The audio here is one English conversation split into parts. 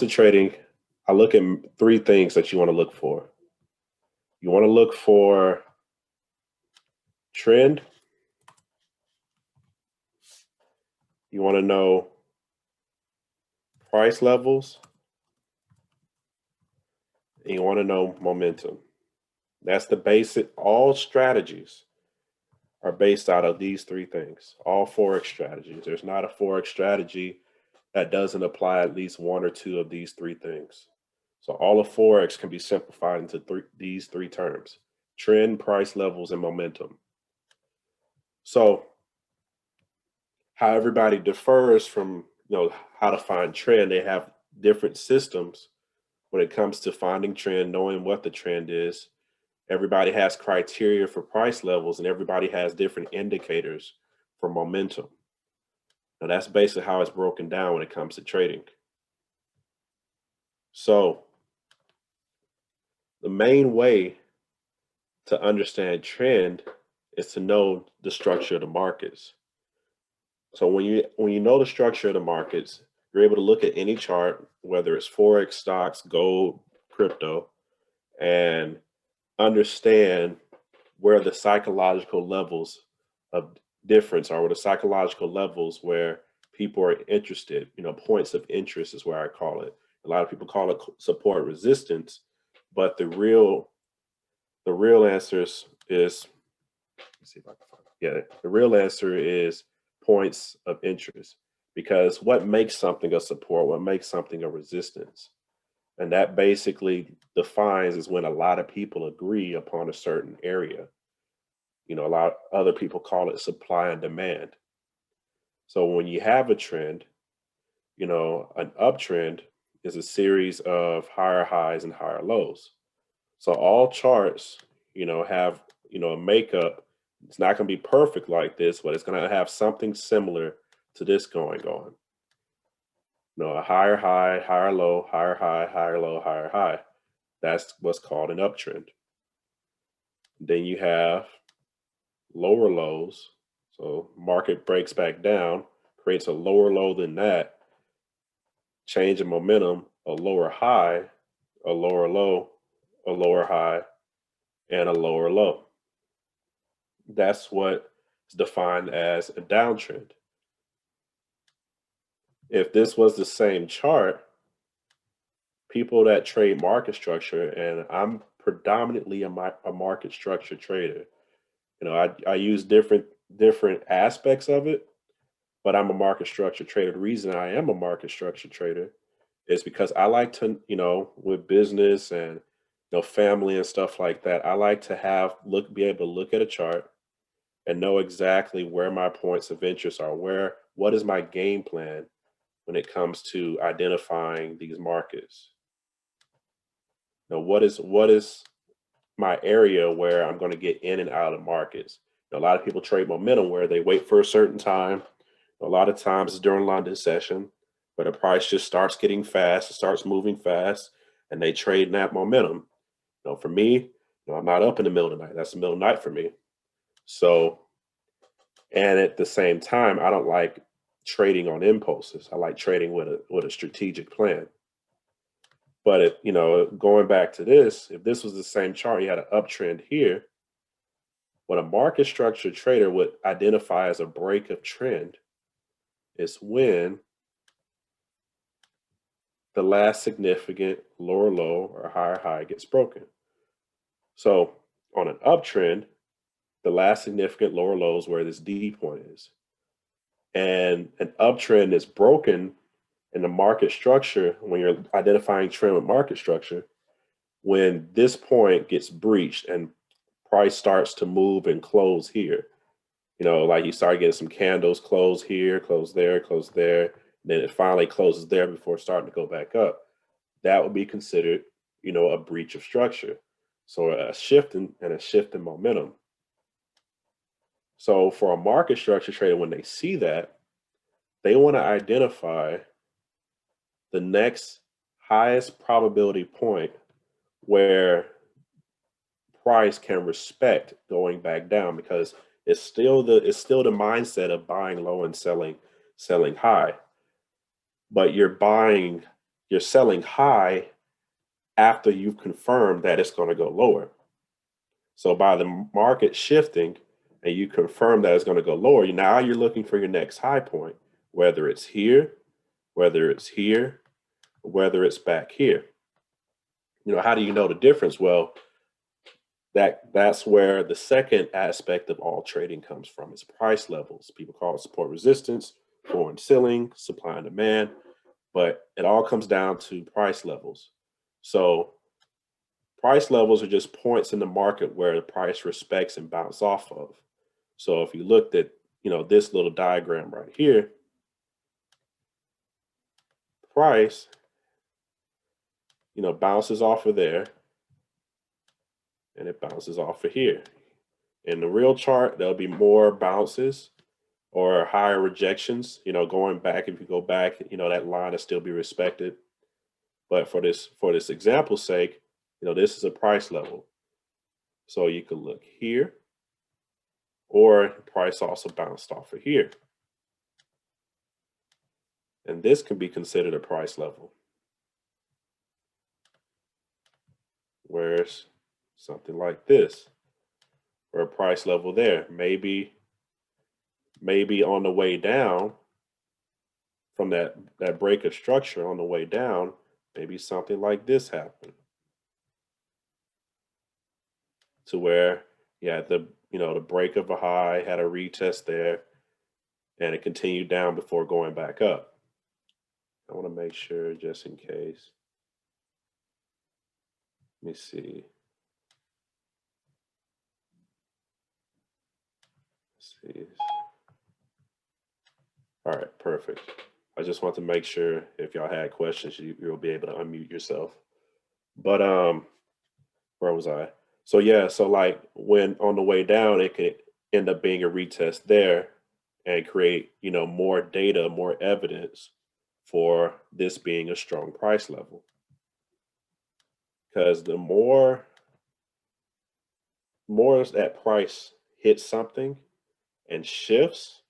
To trading, I look at three things that you want to look for. You want to look for trend. You want to know price levels. And you want to know momentum. That's the basic. All strategies are based out of these three things. All Forex strategies. There's not a Forex strategy that doesn't apply at least one or two of these three things. So all of Forex can be simplified into these three terms: trend, price levels, and momentum. So how everybody differs from how to find trend, they have different systems when it comes to finding trend, knowing what the trend is. Everybody has criteria for price levels, and everybody has different indicators for momentum. Now that's basically how it's broken down when it comes to trading. So the main way to understand trend is to know the structure of the markets. So when you know the structure of the markets, you're able to look at any chart, whether it's Forex, stocks, gold, crypto, and understand where the psychological levels of difference are, where the psychological levels where people are interested, points of interest is where I call it. A lot of people call it support resistance, but the real answer is let's see if I can find it. Yeah, the real answer is points of interest, because what makes something a support, what makes something a resistance, and that basically defines is when a lot of people agree upon a certain area. A lot of other people call it supply and demand. So when you have a trend, an uptrend is a series of higher highs and higher lows. So all charts, have, a makeup. It's not going to be perfect like this, but it's going to have something similar to this going on. A higher high, higher low, higher high, higher low, higher high. That's what's called an uptrend. Then you have lower lows. So market breaks back down, creates a lower low than that, change in momentum, a lower high, a lower low, a lower high, and a lower low. That's what is defined as a downtrend. If this was the same chart, people that trade market structure, and I'm predominantly a market structure trader. I use different aspects of it, but I'm a market structure trader. The reason I am a market structure trader is because I like to, with business and family and stuff like that, I like to be able to look at a chart and know exactly where my points of interest are, what is my game plan when it comes to identifying these markets. What is my area where I'm going to get in and out of markets. A lot of people trade momentum where they wait for a certain time. A lot of times it's during London session, where the price just starts getting fast, it starts moving fast, and they trade in that momentum. For me, I'm not up in the middle of the night. That's the middle of the night for me. So, and at the same time, I don't like trading on impulses. I like trading with a strategic plan. But going back to this, if this was the same chart, you had an uptrend here. What a market structure trader would identify as a break of trend is when the last significant lower low or higher high gets broken. So on an uptrend, the last significant lower low is where this D point is. And an uptrend is broken in the market structure when you're identifying trend with market structure, when this point gets breached and price starts to move and close here. Like you start getting some candles close here, close there, then it finally closes there before starting to go back up. That would be considered, a breach of structure. So a shift in momentum. So for a market structure trader, when they see that, they want to identify the next highest probability point where price can respect going back down, because it's still the mindset of buying low and selling high, but you're buying you're selling high after you've confirmed that it's going to go lower. So by the market shifting and you confirm that it's going to go lower, now you're looking for your next high point, whether it's here, whether it's here, whether it's back here. How do you know the difference? Well, that's where the second aspect of all trading comes from. It's price levels. People call it support resistance, floor and ceiling, supply and demand, but it all comes down to price levels. So price levels are just points in the market where the price respects and bounce off of. So if you looked at, this little diagram right here, price, bounces off of there and it bounces off of here. In the real chart, there'll be more bounces or higher rejections, going back. If you go back, that line will still be respected. But for this example's sake, this is a price level. So you could look here, or price also bounced off of here. And this can be considered a price level. Where's something like this, or a price level there, maybe on the way down from that break of structure on the way down, maybe something like this happened, to where you had the break of a high, had a retest there, and it continued down before going back up. I want to make sure just in case. Let me see. Let's see. All right, perfect. I just want to make sure if y'all had questions, you'll be able to unmute yourself. But where was I? So yeah, so like when on the way down, it could end up being a retest there and create, more data, more evidence for this being a strong price level. Because the more that price hits something and shifts,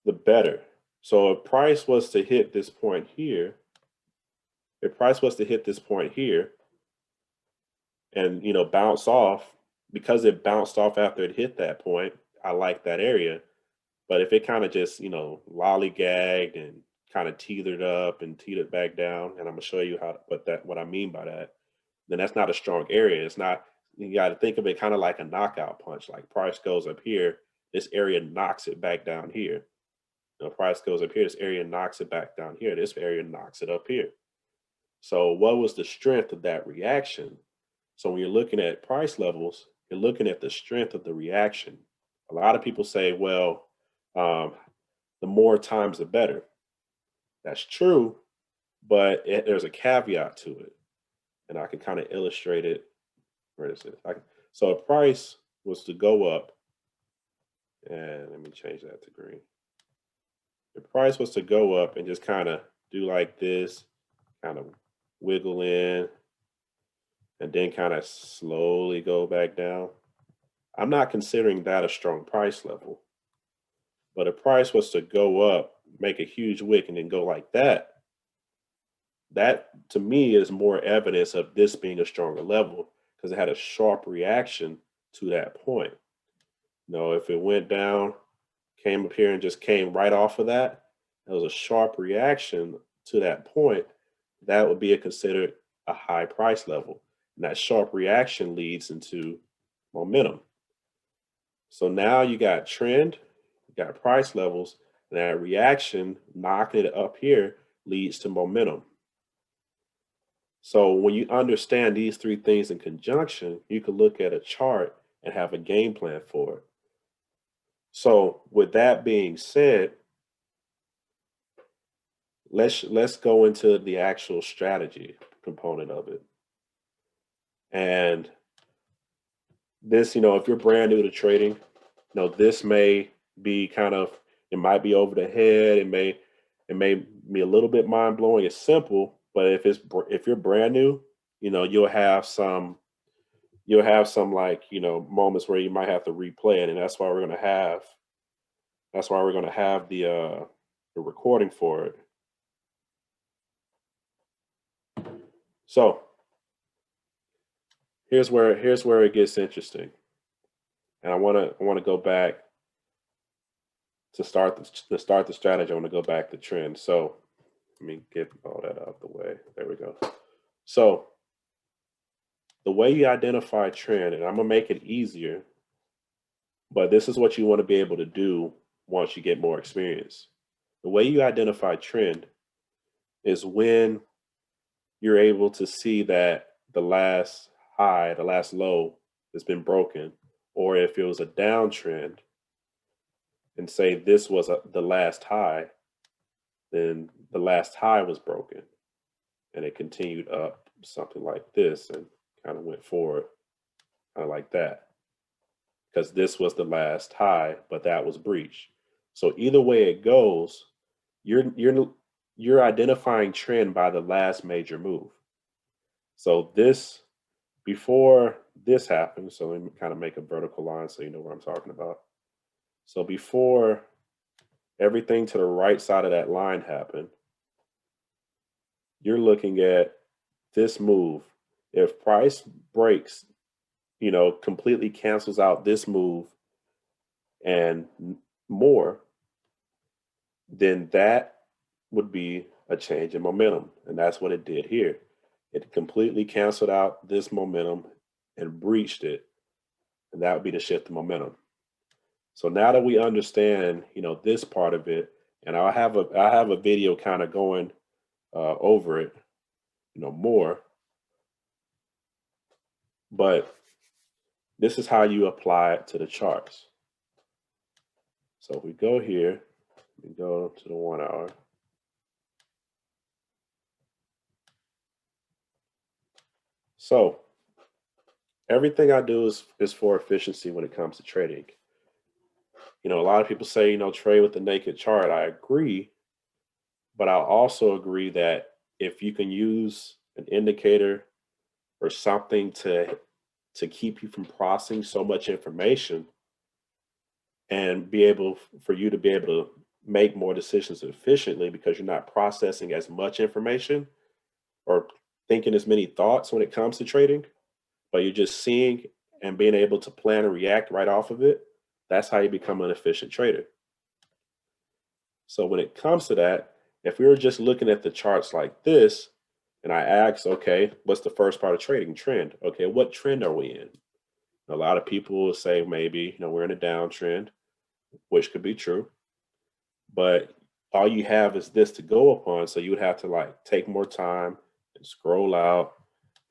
the better. So if price was to hit this point here, and bounce off, because it bounced off after it hit that point, I like that area. But if it kind of just lollygagged and kind of teetered up and teetered back down, and I'm gonna show you what I mean by that, then that's not a strong area. It's not. You got to think of it kind of like a knockout punch. Like price goes up here, this area knocks it back down here. Price goes up here, this area knocks it back down here. This area knocks it up here. So what was the strength of that reaction? So when you're looking at price levels, you're looking at the strength of the reaction. A lot of people say, well, the more times the better. That's true, but there's a caveat to it. And I can kind of illustrate it. Where is it? So if price was to go up, and let me change that to green. If price was to go up and just kind of do like this, kind of wiggle in, and then kind of slowly go back down, I'm not considering that a strong price level. But if price was to go up, make a huge wick, and then go like that, that to me is more evidence of this being a stronger level, because it had a sharp reaction to that point. If it went down, came up here and just came right off of that, it was a sharp reaction to that point, that would be considered a high price level. And that sharp reaction leads into momentum. So now you got trend, you got price levels, and that reaction knocking it up here leads to momentum. So when you understand these three things in conjunction, you can look at a chart and have a game plan for it. So with that being said, let's go into the actual strategy component of it. And this, if you're brand new to trading, this may be it might be over the head. It may be a little bit mind blowing. It's simple, but if you're brand new, you'll have some moments where you might have to replay it, and that's why we're gonna have the recording for it. So here's where it gets interesting. And I want to go back to start the strategy. I want to go back to trend. So let me get all that out of the way. There we go. So the way you identify trend, and I'm gonna make it easier, but this is what you want to be able to do once you get more experience. The way you identify trend is when you're able to see that the last high, the last low has been broken, or if it was a downtrend and say this was the last high, then the last high was broken and it continued up something like this and kind of went forward, kind of like that, because this was the last high, but that was breached. So either way it goes, you're identifying trend by the last major move. So this, before this happened, so let me kind of make a vertical line so you know what I'm talking about. So before everything to the right side of that line happened, you're looking at this move. If price breaks, completely cancels out this move and more, then that would be a change in momentum. And that's what it did here. It completely canceled out this momentum and breached it. And that would be the shift in momentum. So now that we understand, this part of it, and I have a video kind of going over it, more. But this is how you apply it to the charts. So if we go here, we go to the 1 hour. So everything I do is for efficiency when it comes to trading. A lot of people say, trade with the naked chart. I agree, but I also agree that if you can use an indicator or something to keep you from processing so much information and for you to be able to make more decisions efficiently because you're not processing as much information or thinking as many thoughts when it comes to trading, but you're just seeing and being able to plan and react right off of it, that's how you become an efficient trader. So when it comes to that, if we were just looking at the charts like this, and I ask, okay, what's the first part of trading? Trend. Okay, what trend are we in? A lot of people will say maybe, we're in a downtrend, which could be true. But all you have is this to go upon. So you would have to take more time and scroll out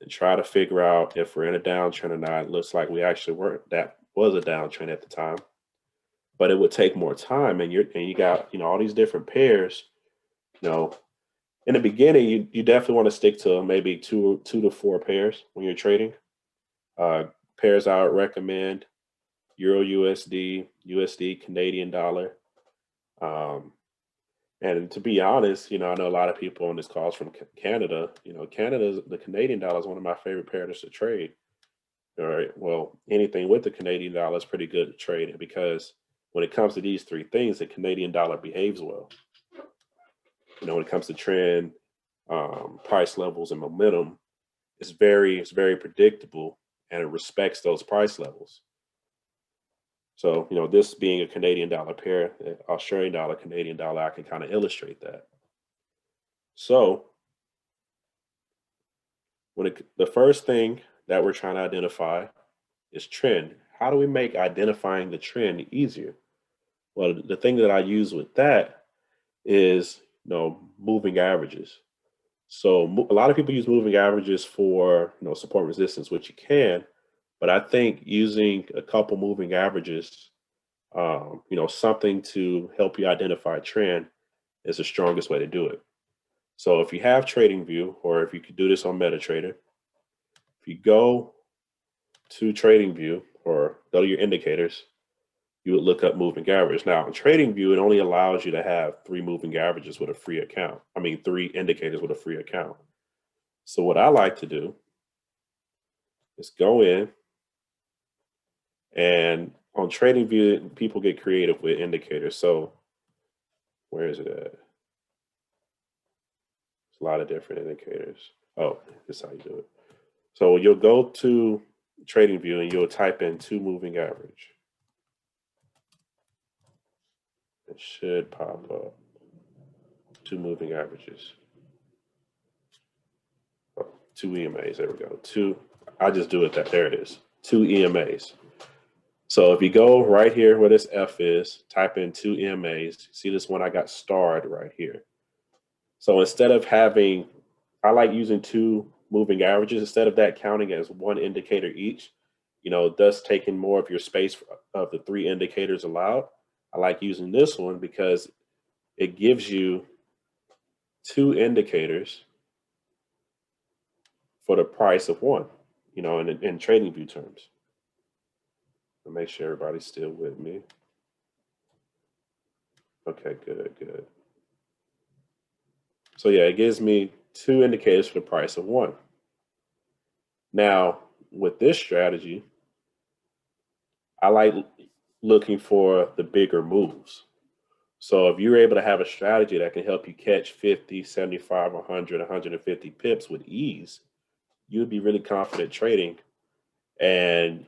and try to figure out if we're in a downtrend or not. It looks like we actually weren't. That was a downtrend at the time. But it would take more time, and you got all these different pairs. In the beginning, you definitely want to stick to maybe two to four pairs when you're trading. Pairs I would recommend: Euro USD, USD Canadian dollar. And to be honest, I know a lot of people on this calls from Canada. The Canadian dollar is one of my favorite pairs to trade. All right. Well, anything with the Canadian dollar is pretty good to trade because when it comes to these three things, the Canadian dollar behaves well. When it comes to trend, price levels, and momentum, it's very predictable and it respects those price levels. So, this being a Canadian dollar pair, Australian dollar, Canadian dollar, I can kind of illustrate that. So, the first thing that we're trying to identify is trend. How do we make identifying the trend easier? Well, the thing that I use with that is, moving averages. So a lot of people use moving averages for, support resistance, which you can, but I think using a couple moving averages, something to help you identify a trend is the strongest way to do it. So if you have TradingView, or if you could do this on MetaTrader, if you go to TradingView or go to your indicators, you would look up moving average. Now, in TradingView, it only allows you to have 3 moving averages with a free account. 3 indicators with a free account. So what I like to do is go in, and on TradingView, people get creative with indicators. So where is it at? There's a lot of different indicators. Oh, this is how you do it. So you'll go to Trading View and you'll type in 2 moving average. It should pop up. 2 moving averages. Oh, 2 EMAs. There we go. I just do it that. There it is. 2 EMAs. So if you go right here where this F is, type in 2 EMAs. See this one I got starred right here. So instead of having, I like using 2 moving averages instead of that counting as 1 indicator each, thus taking more of your space of the 3 indicators allowed. I like using this one because it gives you 2 indicators for the price of 1, in trading view terms. I'll make sure everybody's still with me. Okay, good. So yeah, it gives me 2 indicators for the price of 1. Now, with this strategy, I like looking for the bigger moves. So if you're able to have a strategy that can help you catch 50, 75, 100, 150 pips with ease, you would be really confident trading, and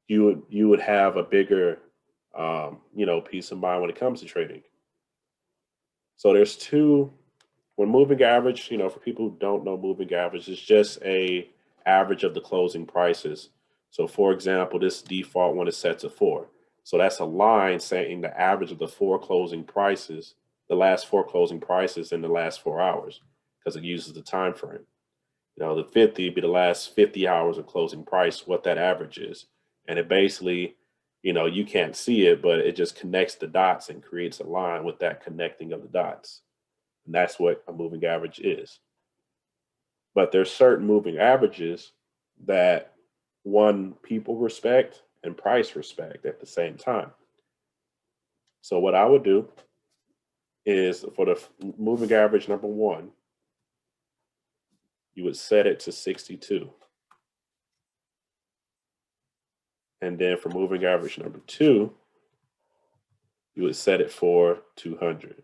you would have a bigger peace of mind when it comes to trading. So there's 2. When moving average, for people who don't know, moving average is just a average of the closing prices. So for example, this default one is set to 4. So that's a line saying the average of the 4 closing prices, the last 4 closing prices in the last 4 hours, because it uses the time frame. The 50 would be the last 50 hours of closing price, what that average is. And it basically, you can't see it, but it just connects the dots and creates a line with that connecting of the dots. And that's what a moving average is. But there's certain moving averages that people respect and price respect at the same time. So what I would do is for the moving average number 1, you would set it to 62. And then for moving average number 2, you would set it for 200.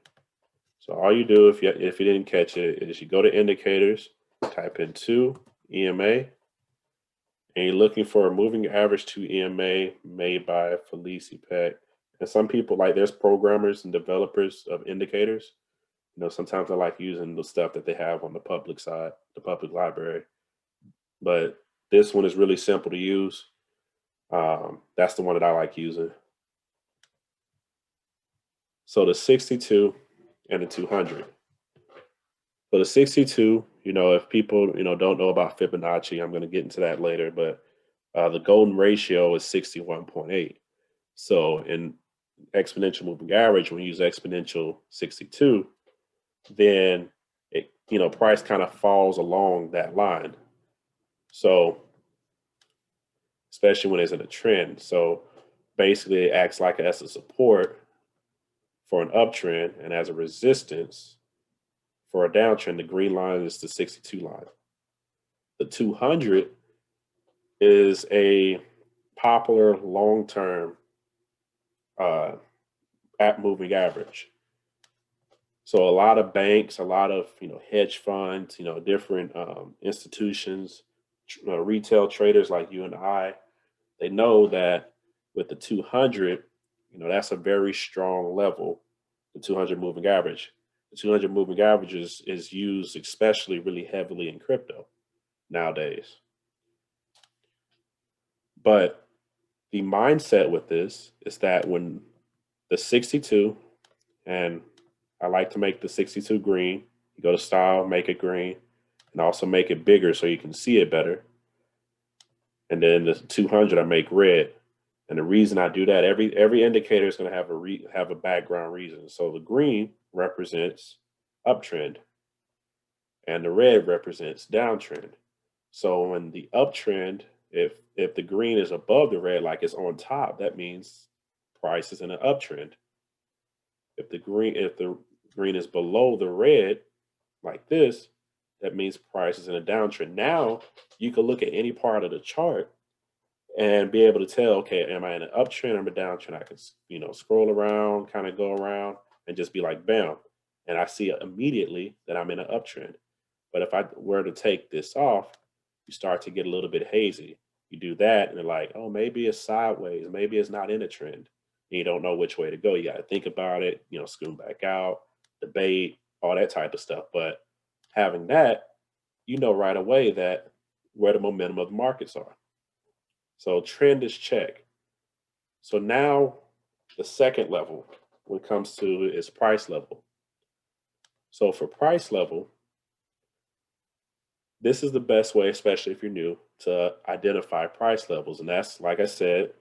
So all you do if you didn't catch it is you go to indicators, type in 2 EMA, and you're looking for a moving average 2 EMA made by Felice Peck. And some people, like, there's programmers and developers of indicators. Sometimes I like using the stuff that they have on the public side, the public library. But this one is really simple to use. That's the one that I like using. So the 62 and the 200. So the 62, if people, don't know about Fibonacci, I'm going to get into that later, but the golden ratio is 61.8. So in exponential moving average, when you use exponential 62, then price kind of falls along that line. So especially when it's in a trend. So basically it acts like as a support for an uptrend and as a resistance for a downtrend. The green line is the 62 line. The 200 is a popular long-term moving average. So a lot of banks, a lot of hedge funds, different institutions, retail traders like you and I, they know that with the 200, that's a very strong level. The 200 moving average. The 200 moving average is used especially really heavily in crypto nowadays. But the mindset with this is that when the 62, and I like to make the 62 green, you go to style, make it green, and also make it bigger so you can see it better. And then the 200 I make red. And the reason I do that, every indicator is going to have a background reason. So the green represents uptrend, and the red represents downtrend. So when the uptrend, if the green is above the red, like it's on top, that means price is in an uptrend. If the green is below the red, like this, that means price is in a downtrend. Now you can look at any part of the chart and be able to tell, okay, am I in an uptrend or a downtrend? I can, scroll around, kind of go around and just be like, bam. And I see immediately that I'm in an uptrend. But if I were to take this off, you start to get a little bit hazy. You do that and they're like, oh, maybe it's sideways, maybe it's not in a trend. And you don't know which way to go. You got to think about it, scoot back out, debate, all that type of stuff. But having that, you know right away that where the momentum of the markets are. So trend is check. So now the second level when it comes to is price level. So for price level, this is the best way, especially if you're new, to identify price levels. And that's, like I said,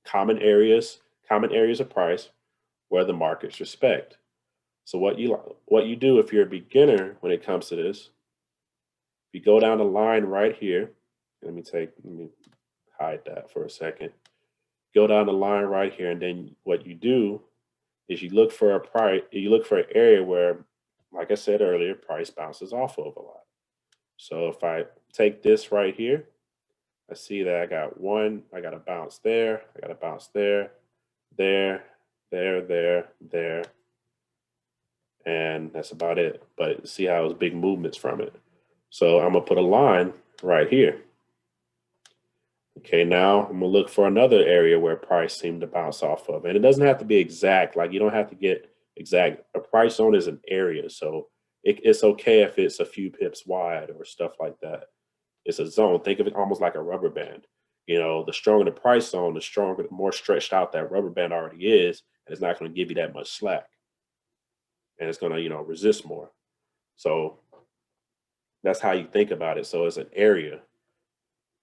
common areas of price where the markets respect. So what you do if you're a beginner when it comes to this, you go down the line right here. Let me hide that for a second. Go down the line right here, and then what you do is you look for an area where, like I said earlier, price bounces off of a lot. So if I take this right here, I see that I got a bounce there, I got a bounce there, there, there, and that's about it. But see how it's big movements from it. So I'm gonna put a line right here. Okay, now I'm gonna look for another area where price seemed to bounce off of. And it doesn't have to be exact, like you don't have to get exact. A price zone is an area, so it's okay if it's a few pips wide or stuff like that. It's a zone. Think of it almost like a rubber band. The stronger the price zone, the more stretched out that rubber band already is, and it's not going to give you that much slack. And it's going to, resist more. So that's how you think about it. So it's an area.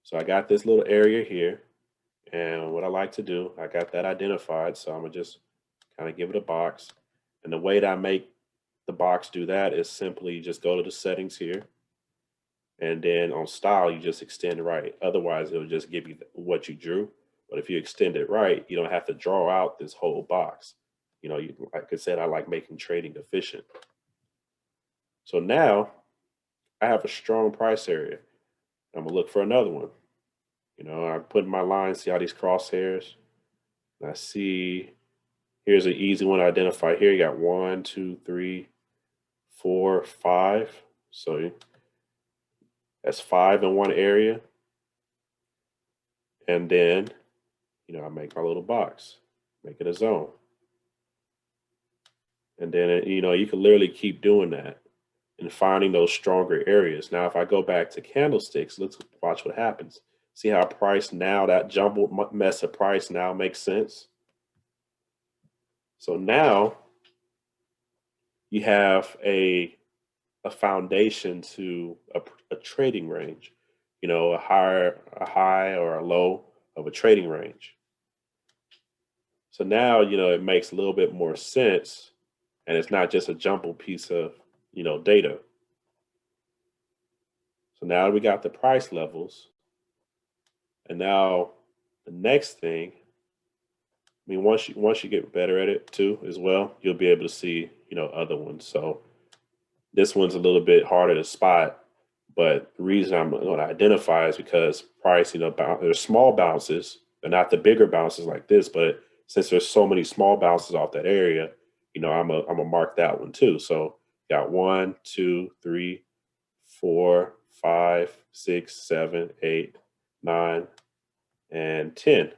So I got this little area here. And what I like to do, I got that identified. So I'm going to just kind of give it a box. And the way that I make the box do that is simply just go to the settings here. And then on style, you just extend right. Otherwise, it'll just give you what you drew. But if you extend it right, you don't have to draw out this whole box. Like I said, I like making trading efficient. So now I have a strong price area. I'm gonna look for another one. I put in my line, see how these crosshairs. And I see here's an easy one to identify. Here you got 1, 2, 3, 4, 5. So that's 5 in one area. And then, I make my little box, make it a zone. And then, you can literally keep doing that and finding those stronger areas. Now, if I go back to candlesticks, let's watch what happens. See how price now, that jumbled mess of price now makes sense? So now you have a foundation to a trading range, a high or a low of a trading range. So now, it makes a little bit more sense, and it's not just a jumbled piece of, data. So now we got the price levels. And now the next thing, once you get better at it too, as well, you'll be able to see, other ones. So this one's a little bit harder to spot, but the reason I'm going to identify is because price, there's small bounces. They're not the bigger bounces like this, but since there's so many small bounces off that area, I'm gonna mark that one too. So got 1, 2, 3, 4, 5, 6, 7, 8, 9, and 10.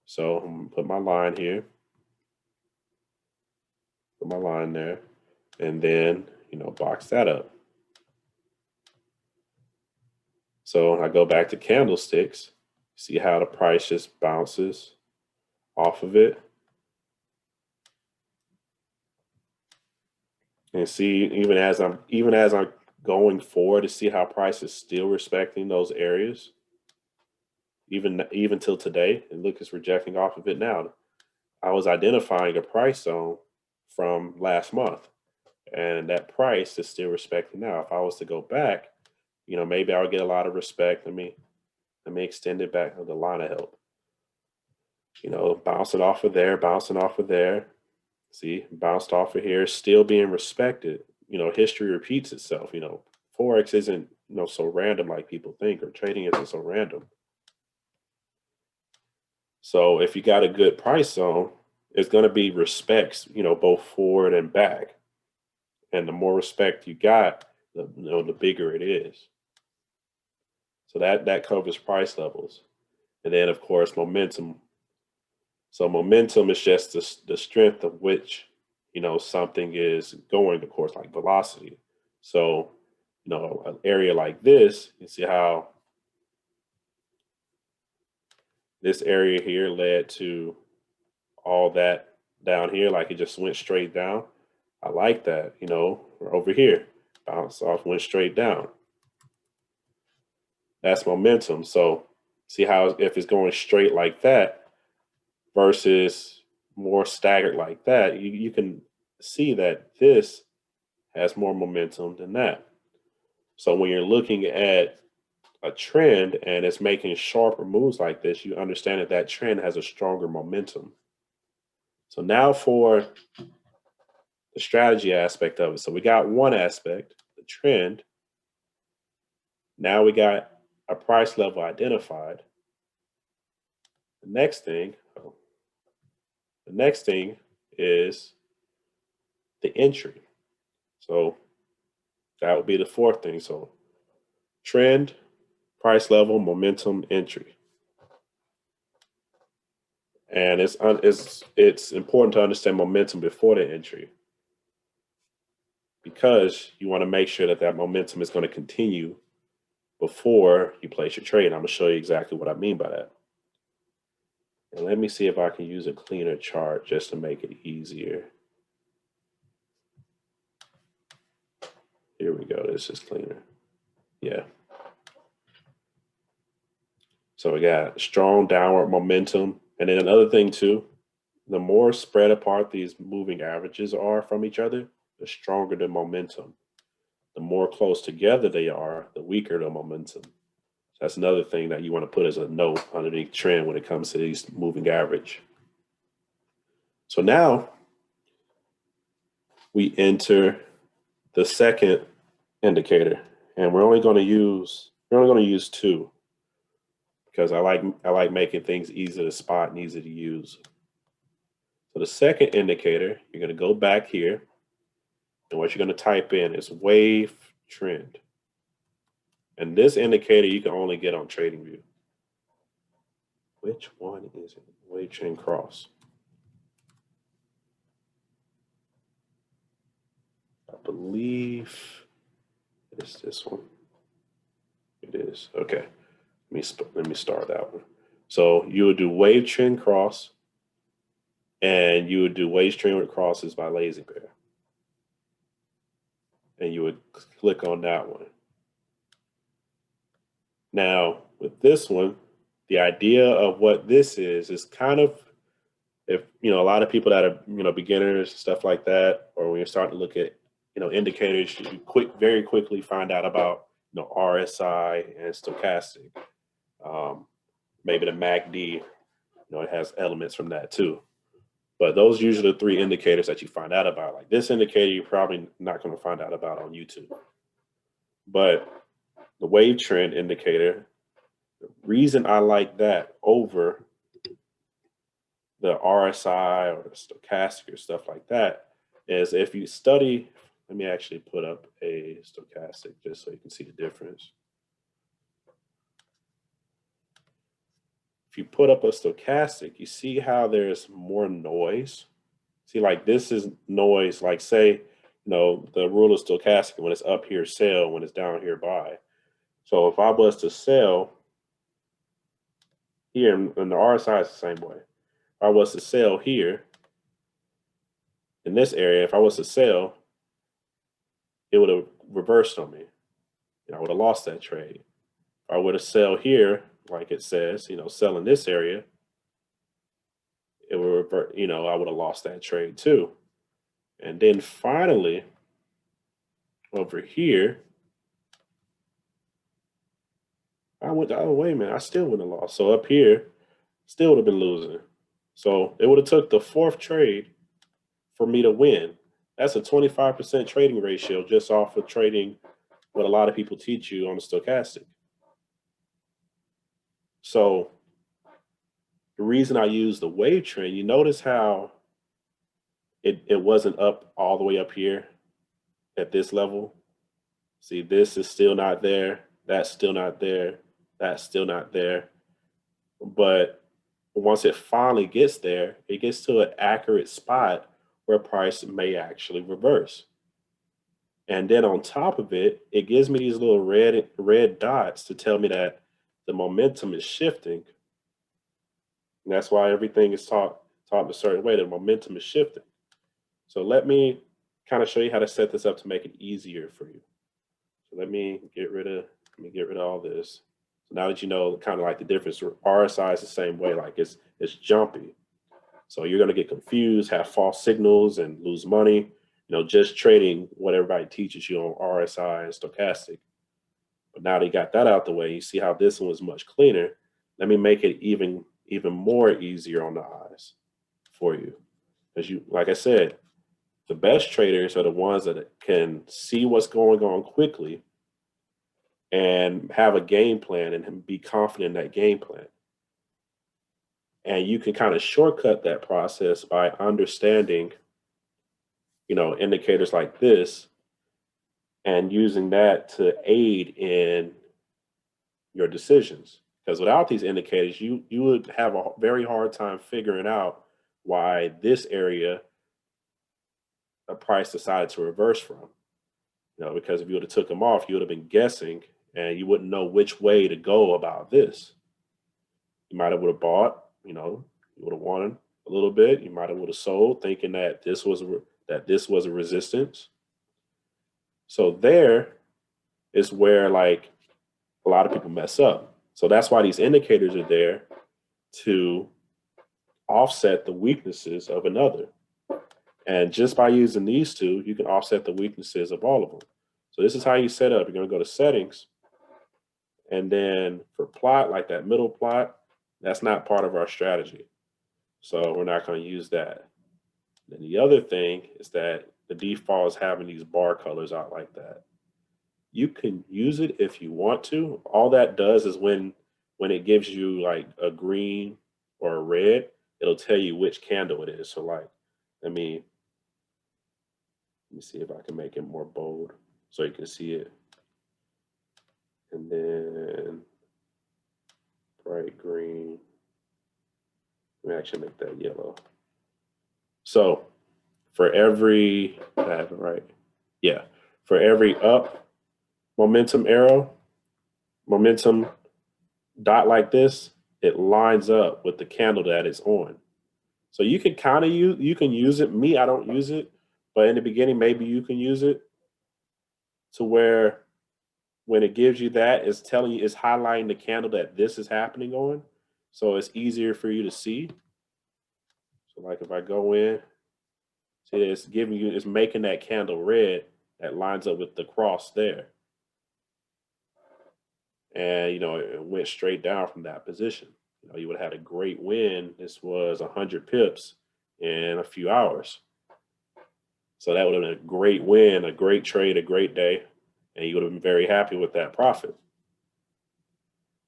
So I'm gonna put my line here, put my line there, and then, box that up. So I go back to candlesticks, see how the price just bounces off of it. And see, even as I'm going forward, to see how price is still respecting those areas, even till today, and look, it's rejecting off of it now. I was identifying a price zone from last month, and that price is still respecting now. If I was to go back, maybe I would get a lot of respect. Let me extend it back on the line of help. Bouncing off of there, bouncing off of there. See, bounced off of here, still being respected. History repeats itself. Forex isn't, so random like people think, or trading isn't so random. So if you got a good price zone, it's going to be respects, both forward and back. And the more respect you got, the bigger it is. So that covers price levels. And then of course momentum. So momentum is just the strength of which something is going, of course, like velocity. So an area like this, you see how this area here led to all that down here, like it just went straight down. I like that, over here, bounce off, went straight down. That's momentum. So see how if it's going straight like that versus more staggered like that, you can see that this has more momentum than that. So when you're looking at a trend and it's making sharper moves like this, you understand that that trend has a stronger momentum. So now for the strategy aspect of it. So we got one aspect, the trend. Now we got a price level identified. The next thing is the entry. So that would be the fourth thing. So trend, price level, momentum, entry. And it's important to understand momentum before the entry, because you want to make sure that that momentum is going to continue before you place your trade. I'm going to show you exactly what I mean by that. And let me see if I can use a cleaner chart just to make it easier. Here we go. This is cleaner. Yeah. So we got strong downward momentum. And then another thing too, the more spread apart these moving averages are from each other, the stronger the momentum. The more close together they are, the weaker the momentum. That's another thing that you want to put as a note underneath trend when it comes to these moving average. So now we enter the second indicator, and we're only going to use two, because I like making things easy to spot and easy to use. So the second indicator, you're going to go back here, and what you're going to type in is wave trend. And this indicator you can only get on TradingView. Which one is it? Wave trend cross. I believe it's this one. It is. Okay. Let me start that one. So you would do wave trend cross, and you would do wave trend crosses by lazy pair. And you would click on that one. Now, with this one, the idea of what this is kind of, if a lot of people that are beginners, stuff like that, or when you're starting to look at indicators, you very quickly find out about RSI and stochastic. Maybe the MACD, it has elements from that too. But those are usually the three indicators that you find out about. Like this indicator, you're probably not going to find out about on YouTube. But the wave trend indicator, the reason I like that over the RSI or the stochastic or stuff like that is if you study, let me actually put up a stochastic just so you can see the difference. If you put up a stochastic, you see how there's more noise. See, like this is noise, like say, the rule of stochastic, when it's up here, sell, when it's down here, buy. So if I was to sell here, and the RSI is the same way. If I was to sell here in this area, if I was to sell, it would have reversed on me. I would have lost that trade. If I were to sell here, like it says, sell in this area, it would revert, I would have lost that trade too. And then finally, over here, I went, oh, wait a minute, I still wouldn't have lost. So up here, still would have been losing. So it would have took the fourth trade for me to win. That's a 25% trading ratio just off of trading what a lot of people teach you on the stochastic. So the reason I use the wave trend, you notice how it wasn't up all the way up here at this level. See, this is still not there. That's still not there. That's still not there. But once it finally gets there, it gets to an accurate spot where price may actually reverse. And then on top of it, it gives me these little red dots to tell me that the momentum is shifting. And that's why everything is taught a certain way. The momentum is shifting. So let me kind of show you how to set this up to make it easier for you. So let me get rid of all this. So now that you know kind of like the difference, RSI is the same way, like it's jumpy. So you're going to get confused, have false signals, and lose money. Just trading what everybody teaches you on RSI and stochastic. But now that you got that out the way, you see how this one was much cleaner. Let me make it even more easier on the eyes for you. As you, like I said, the best traders are the ones that can see what's going on quickly and have a game plan and be confident in that game plan. And you can kind of shortcut that process by understanding, indicators like this and using that to aid in your decisions. Because without these indicators, you would have a very hard time figuring out why this area a price decided to reverse from. Because if you would have took them off, you would have been guessing and you wouldn't know which way to go about this. You might have would have bought, you would have won a little bit. You might have would have sold thinking that this was a resistance. So there is where like a lot of people mess up. So that's why these indicators are there to offset the weaknesses of another. And just by using these two, you can offset the weaknesses of all of them. So this is how you set up. You're going to go to settings. And then for plot, like that middle plot, that's not part of our strategy. So we're not going to use that. Then the other thing is that the default is having these bar colors out like that. You can use it if you want to. All that does is when it gives you like a green or a red, it'll tell you which candle it is. So like, let me see if I can make it more bold so you can see it. And then bright green. Let me actually make that yellow. So for every, I have it right. Yeah. For every up momentum arrow, momentum dot like this, it lines up with the candle that it's on. So you can kind of use it. Me, I don't use it, but in the beginning, maybe you can use it to where when it gives you that, it's telling you, it's highlighting the candle that this is happening on. So it's easier for you to see. So like if I go in, see it's giving you, it's making that candle red that lines up with the cross there. And, it went straight down from that position. You would have had a great win. This was 100 pips in a few hours. So that would have been a great win, a great trade, a great day. And you would have been very happy with that profit.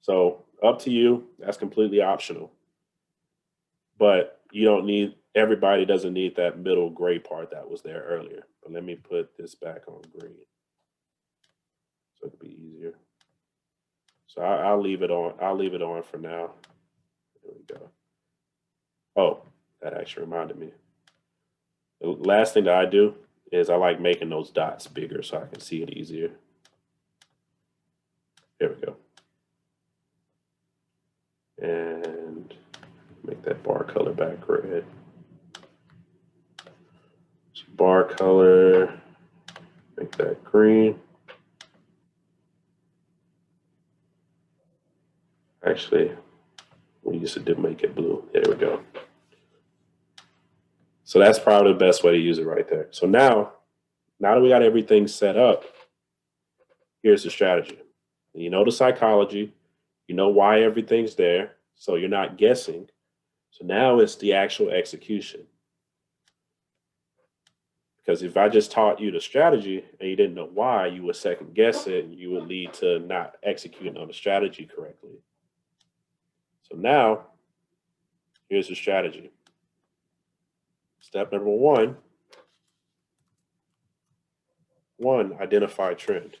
So up to you. That's completely optional. But everybody doesn't need that middle gray part that was there earlier. But let me put this back on green so it can be easier. So I'll leave it on. I'll leave it on for now. There we go. Oh, that actually reminded me. The last thing that I do is I like making those dots bigger so I can see it easier. There we go. And make that bar color back red. So bar color, make that green. Actually, we used to make it blue. There we go. So that's probably the best way to use it right there. So now that we got everything set up, here's the strategy. You know the psychology, you know why everything's there, so you're not guessing. So now it's the actual execution. Because if I just taught you the strategy and you didn't know why, you would second guess it and you would lead to not executing on the strategy correctly. So now, here's the strategy. Step number one, identify trend.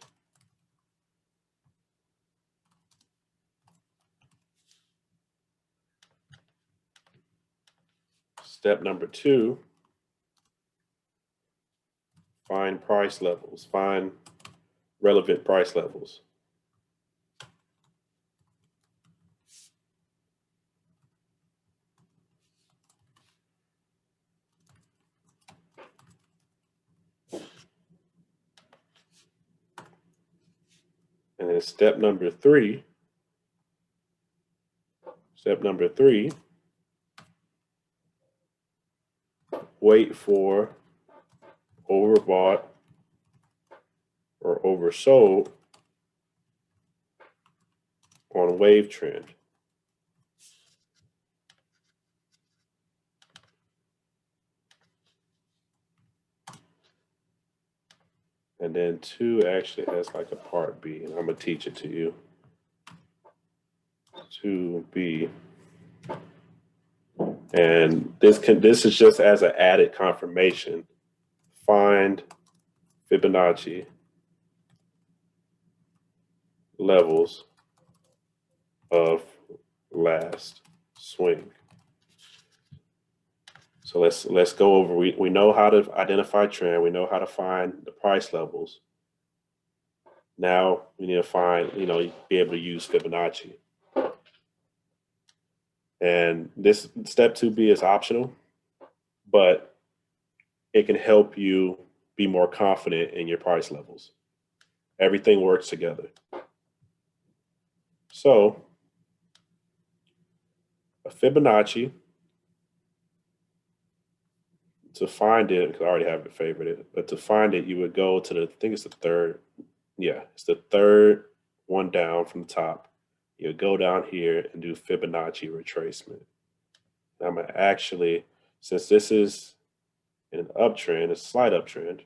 Step number 2, find price levels, find relevant price levels. And then step number 3, wait for overbought or oversold on wave trend. And then 2 actually has like a part B, and I'm gonna teach it to you. 2B. And this is just as an added confirmation. Find Fibonacci levels of last swing. So let's go over. We know how to identify trend. We know how to find the price levels. Now we need to find, be able to use Fibonacci. And this step 2B is optional, but it can help you be more confident in your price levels. Everything works together. So a Fibonacci, to find it, because I already have it favorited, but to find it, you would go to I think it's the third, it's the third one down from the top. You go down here and do Fibonacci retracement. I'm gonna actually, since this is in an uptrend, a slight uptrend.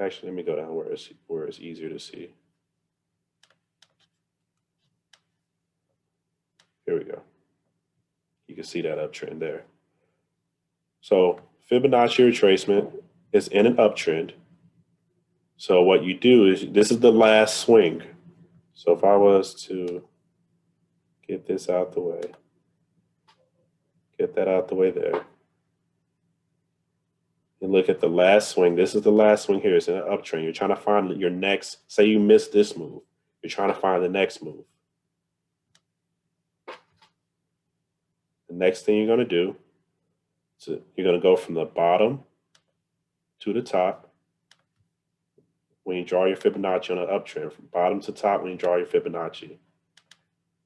Actually, let me go down where it's easier to see. Here we go. You can see that uptrend there. So Fibonacci retracement is in an uptrend. So what you do is, this is the last swing. So if I was to get this out the way, get that out the way there, and look at the last swing. This is the last swing here. It's an uptrend. You're trying to find your next, say you missed this move. You're trying to find the next move. The next thing you're going to do is you're going to go from the bottom to the top when you draw your Fibonacci on an uptrend, from bottom to top when you draw your Fibonacci.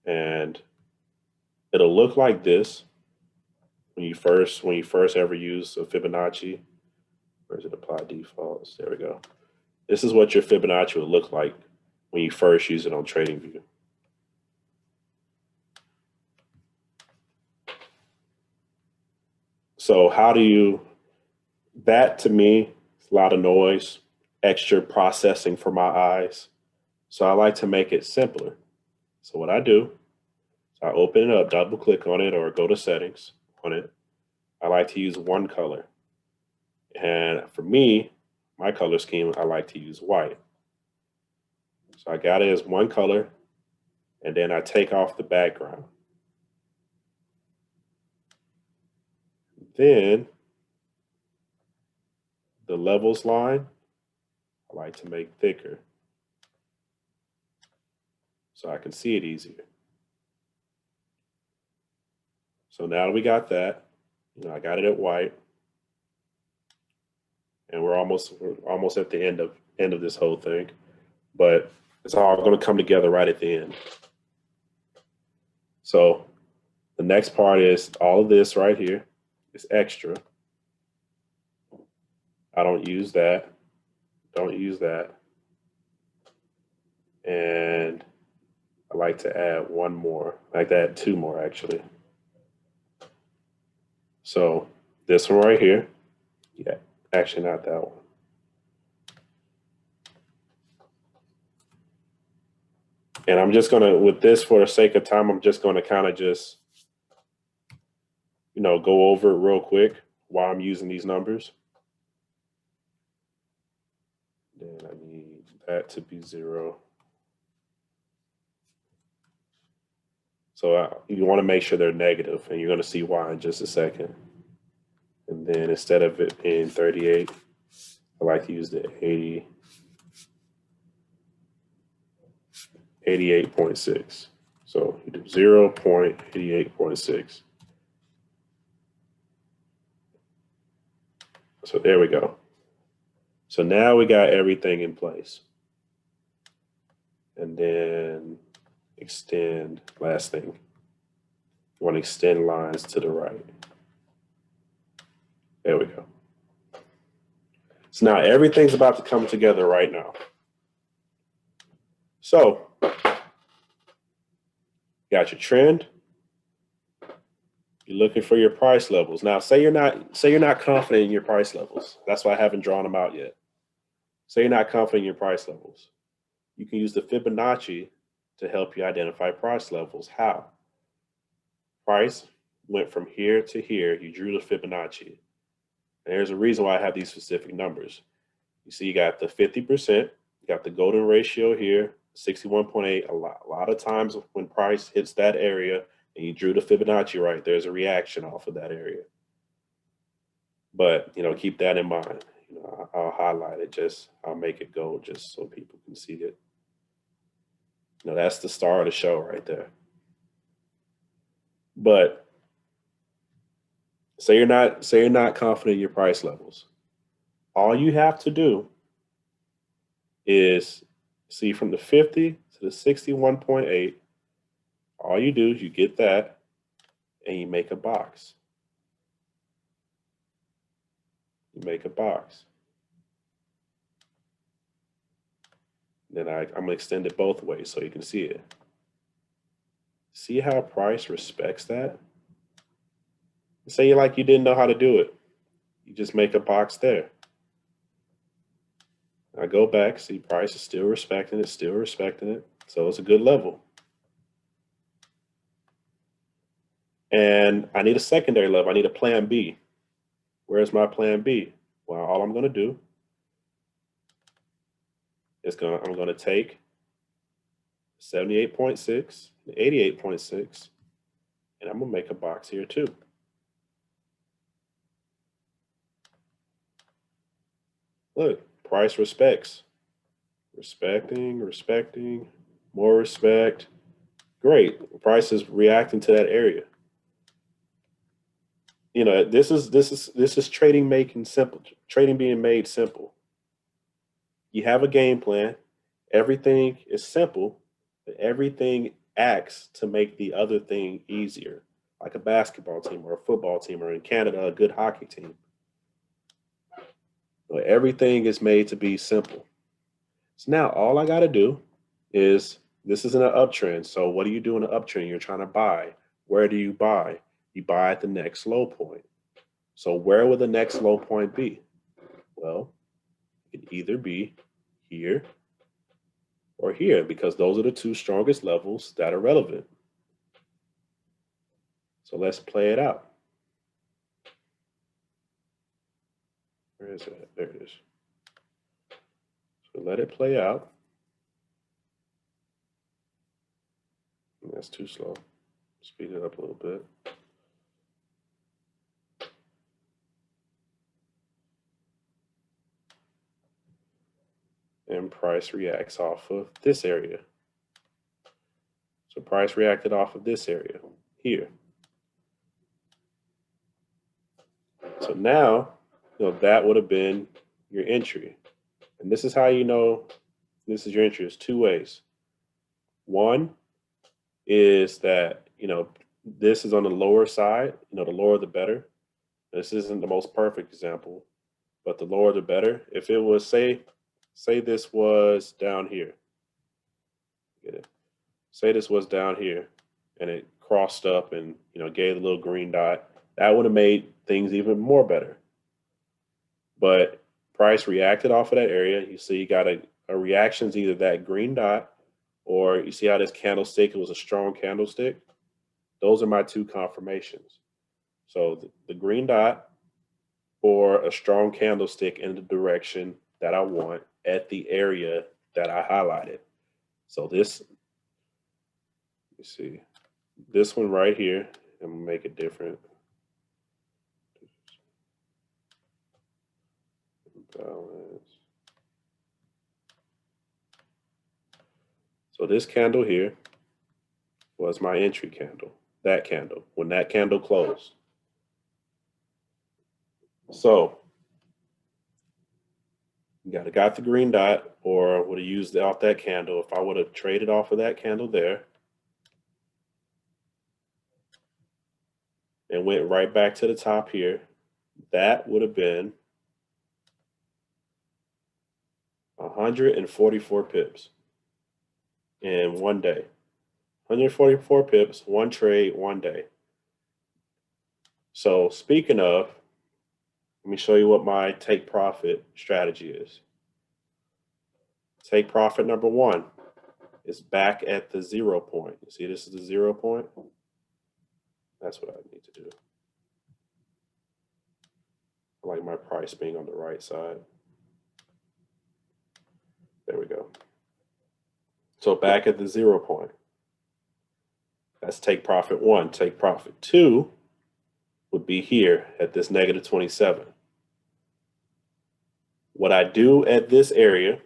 And it'll look like this when you first ever use a Fibonacci. Where does it apply defaults? There we go. This is what your Fibonacci would look like when you first use it on TradingView. So how do you, that to me, is a lot of noise, extra processing for my eyes. So I like to make it simpler. So what I do is I open it up, double click on it, or go to settings on it. I like to use one color. And for me, my color scheme, I like to use white. So I got it as one color, and then I take off the background. Then the levels line, I like to make thicker so I can see it easier. So now we got that, I got it at white, and we're almost at the end of this whole thing, but it's all going to come together right at the end. So the next part is all of this right here is extra. I don't use that. Don't use that. And I like to add one more. I like to add two more actually. So this one right here. Yeah, actually not that one. And I'm just gonna, with this for the sake of time, I'm just gonna kind of just, go over it real quick while I'm using these numbers. Then I need that to be 0. So you want to make sure they're negative, and you're going to see why in just a second. And then instead of it being 38, I like to use the 88.6. So you do 0.88.6. So there we go. So now we got everything in place. And then extend, last thing. You want to extend lines to the right. There we go. So now everything's about to come together right now. So you got your trend. You're looking for your price levels. Now, say you're not confident in your price levels. That's why I haven't drawn them out yet. Say you're not confident in your price levels. You can use the Fibonacci to help you identify price levels. How? Price went from here to here. You drew the Fibonacci. And there's a reason why I have these specific numbers. You see, you got the 50%. You got the golden ratio here, 61.8. A lot of times when price hits that area and you drew the Fibonacci right, there's a reaction off of that area. But, keep that in mind. I'll highlight it, I'll make it gold just so people can see it. That's the star of the show right there. But say you're not confident in your price levels. All you have to do is see from the 50 to the 61.8. All you do is you get that and you make a box. You make a box. Then I'm going to extend it both ways so you can see it. See how price respects that? Say you didn't know how to do it. You just make a box there. I go back, see price is still respecting it, So it's a good level. And I need a secondary level. I need a plan B. Where's my plan B? Well, all I'm going to do is I'm going to take 78.6, 88.6, and I'm going to make a box here too. Look, price respects. Respecting, more respect. Great. Price is reacting to that area. This is trading being made simple. You have a game plan. Everything is simple, but everything acts to make the other thing easier, like a basketball team or a football team, or in Canada, a good hockey team. So everything is made to be simple. So now all I got to do is, this is in an uptrend. So what do you do in an uptrend? You're trying to buy. Where do you buy? You buy at the next low point. So where would the next low point be? Well, it could either be here or here, because those are the two strongest levels that are relevant. So let's play it out. Where is it? There it is. So let it play out. That's too slow. Speed it up a little bit. And price reacts off of this area. So price reacted off of this area here. So now, that would have been your entry. And this is how you know this is your entry. There's two ways. One is that, this is on the lower side. The lower the better. This isn't the most perfect example, but the lower the better. If it was, say this was down here. Get it? Say this was down here and it crossed up and, gave a little green dot. That would have made things even more better. But price reacted off of that area. You see you got a reaction's either that green dot, or you see how this candlestick, it was a strong candlestick. Those are my two confirmations. So the green dot or a strong candlestick in the direction that I want at the area that I highlighted. So this, let me see. this one right here, and make it different. Balance. So this candle here was my entry candle, that candle, when that candle closed. So you got the green dot, or would have used off that candle. If I would have traded off of that candle there and went right back to the top here, that would have been 144 pips in one day. 144 pips, one trade, one day. So speaking of, let me show you what my take profit strategy is. Take profit number one is back at the 0 point. You see, this is the 0 point. That's what I need to do. I like my price being on the right side. There we go. So back at the 0 point. That's take profit one. Take profit two would be here at this negative 27. What I do at this area,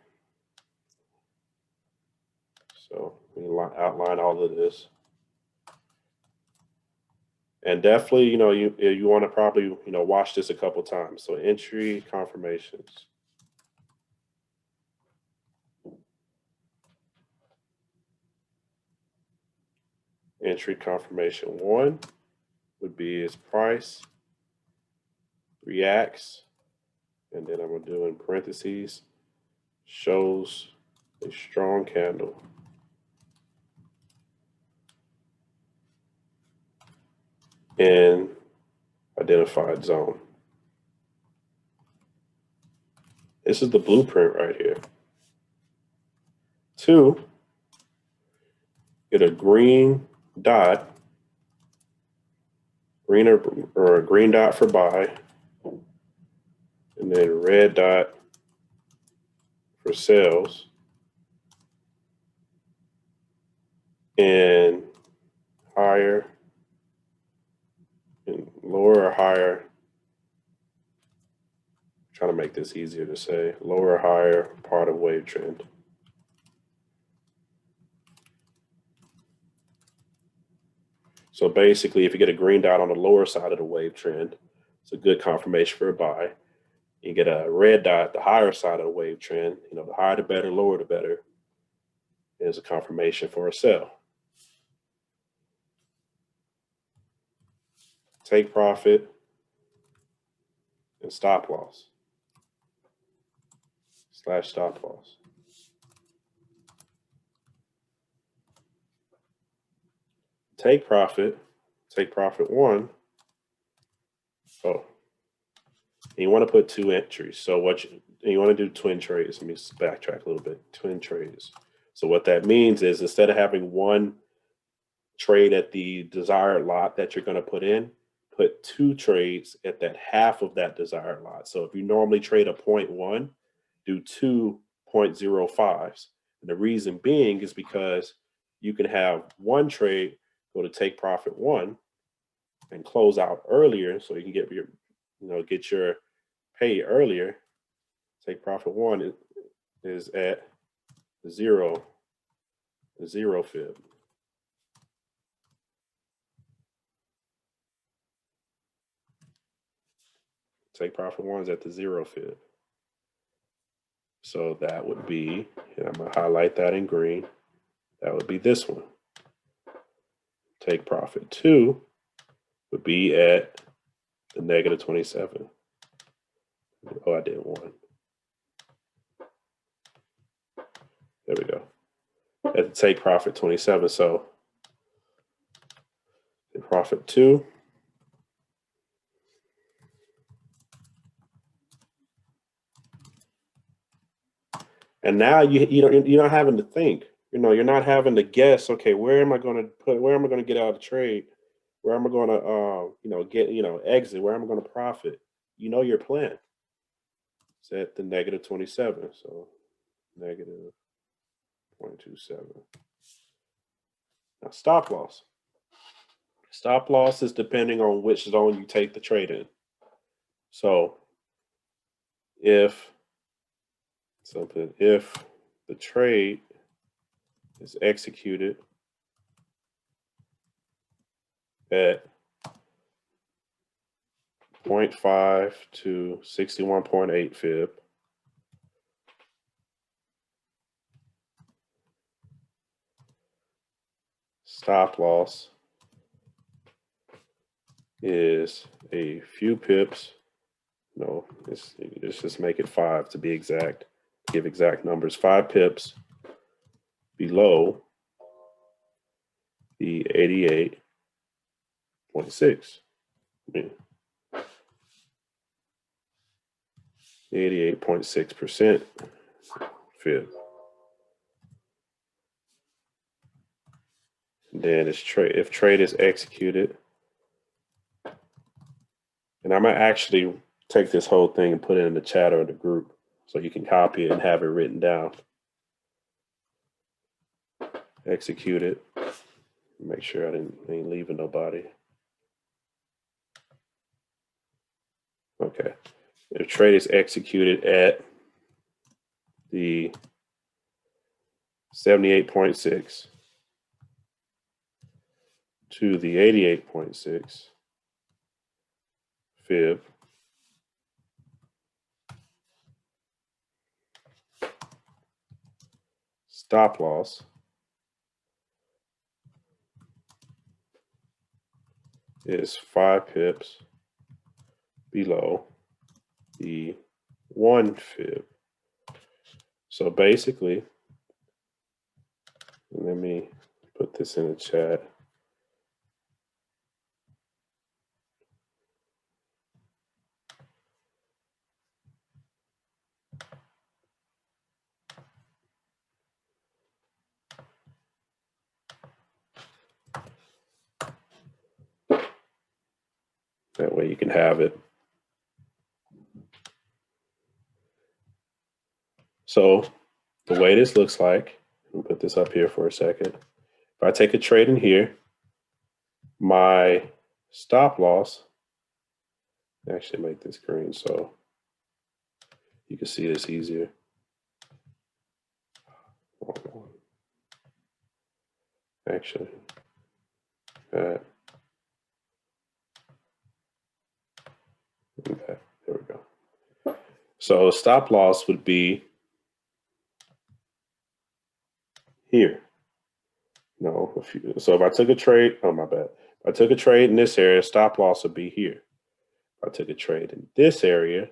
so we outline all of this. And definitely, you want to probably, watch this a couple times. So entry confirmations. Entry confirmation one would be its price reacts, and then I'm going to do in parentheses, shows a strong candle. In identified zone. This is the blueprint right here. Two, get a green dot, or a green dot for buy, and then a red dot for sales, and higher and lower or higher. I'm trying to make this easier to say, lower or higher part of wave trend. So basically, if you get a green dot on the lower side of the wave trend, it's a good confirmation for a buy. You get a red dot, the higher side of the wave trend, the higher the better, lower the better, is a confirmation for a sell. Take profit and stop loss / stop loss. Take profit one. Oh, and you want to put two entries. So you want to do twin trades. Let me backtrack a little bit. Twin trades. So what that means is, instead of having one trade at the desired lot that you're going to put two trades at that half of that desired lot. So if you normally trade a 0.1, do 2 0.05s. And the reason being is because you can have one trade go to take profit one and close out earlier, so you can get your pay earlier. Take profit one is at the zero fib. Take profit one is at the 0 fib. So that would be, and I'm going to highlight that in green, that would be this one. Take profit two would be at the negative 27. Oh, I did one. There we go. At the take profit 27. So take profit two. And now you're not having to think. You're not having to guess. Okay, where am I going to get out of trade? Where am I going to get exit? Where am I going to profit? You know your plan. It's at the negative 27. So negative 0.27. Now stop loss. Stop loss is depending on which zone you take the trade in. So if the trade is executed at 0.5 to 61.8 fib, stop loss is a few pips. No, let's just make it 5 to be exact. Give exact numbers. 5 pips below the 88.6. 88.6% fib. Then if trade is executed, and I'm gonna actually take this whole thing and put it in the chat or the group so you can copy it and have it written down. Execute it. Make sure I ain't leaving nobody. Okay. If trade is executed at the 78.6 to the 88.6 fib, stop loss is 5 pips below the 1 fib. So basically, let me put this in the chat. That way you can have it. So the way this looks like, I'll put this up here for a second. If I take a trade in here, my stop loss, actually make this green so you can see this easier. Actually, there we go. So stop loss would be here. No, so if I took a trade, oh my bad. If I took a trade in this area, stop loss would be here. If I took a trade in this area,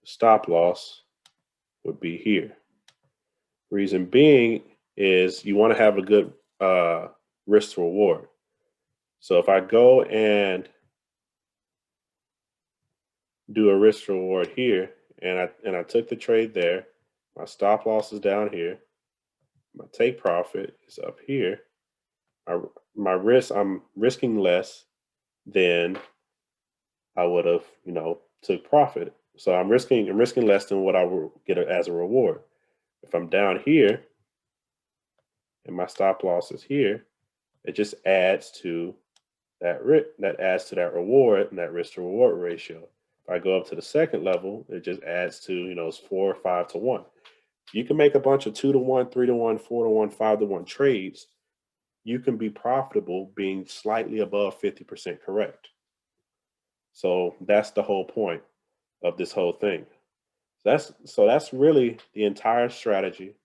stop loss would be here. Reason being is you want to have a good risk to reward. So if I go and do a risk to reward here, and I took the trade there, my stop loss is down here, my take profit is up here. My risk, I'm risking less than I would have, took profit. So I'm risking less than what I will get as a reward. If I'm down here and my stop loss is here, it just adds to that reward and that risk to reward ratio. If I go up to the second level, it just adds to, it's 4 or 5 to 1. You can make a bunch of 2 to 1, 3 to 1, 4 to 1, 5 to 1 trades. You can be profitable being slightly above 50% correct. So that's the whole point of this whole thing. That's really the entire strategy.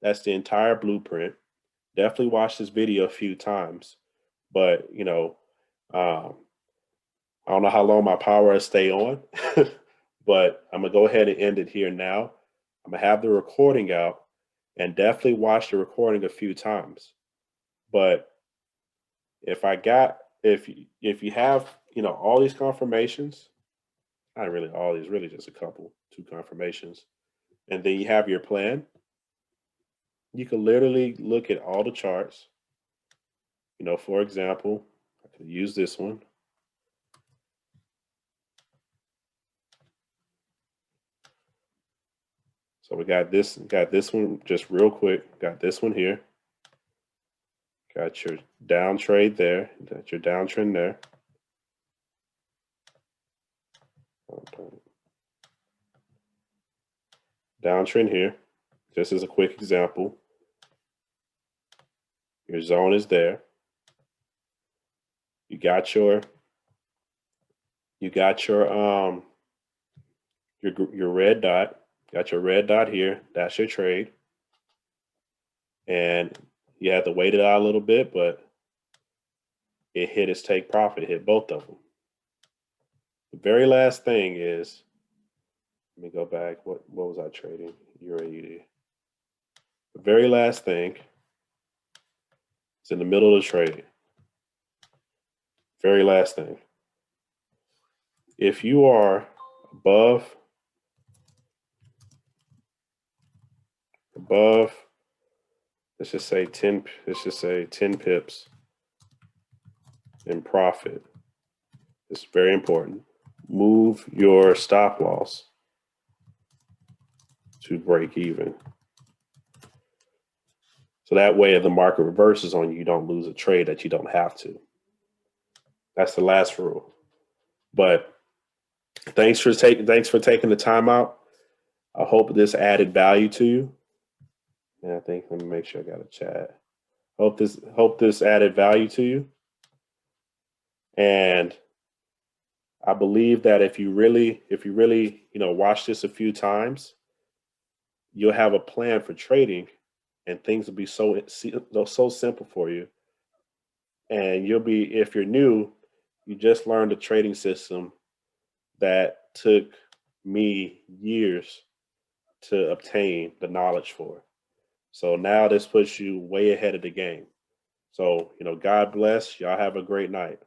That's the entire blueprint. Definitely watch this video a few times, but I don't know how long my power will stay on, but I'm gonna go ahead and end it here now. I'm gonna have the recording out and definitely watch the recording a few times. But if you have all these confirmations, not really all these, really just a couple, 2 confirmations, and then you have your plan, you can literally look at all the charts. For example, I could use this one. So we got this one just real quick. Got this one here. Got your down trade there. Got your downtrend there. Downtrend here. Just as a quick example. Your zone is there. You got your red dot. Got your red dot here. That's your trade. And you have to wait it out a little bit, but it hit its take profit. It hit both of them. The very last thing is, let me go back. What was I trading? UAUD. The very last thing is in the middle of the trade. Very last thing. If you are above, let's just say 10 pips in profit, it's very important. Move your stop loss to break even. So that way, if the market reverses on you, you don't lose a trade that you don't have to. That's the last rule. But thanks for taking the time out. I hope this added value to you. And I think, let me make sure I got a chat. Hope this added value to you. And I believe that if you really, watch this a few times, you'll have a plan for trading, and things will be so simple for you. And you'll be, if you're new, you just learned a trading system that took me years to obtain the knowledge for. So now this puts you way ahead of the game. So, God bless. Y'all have a great night.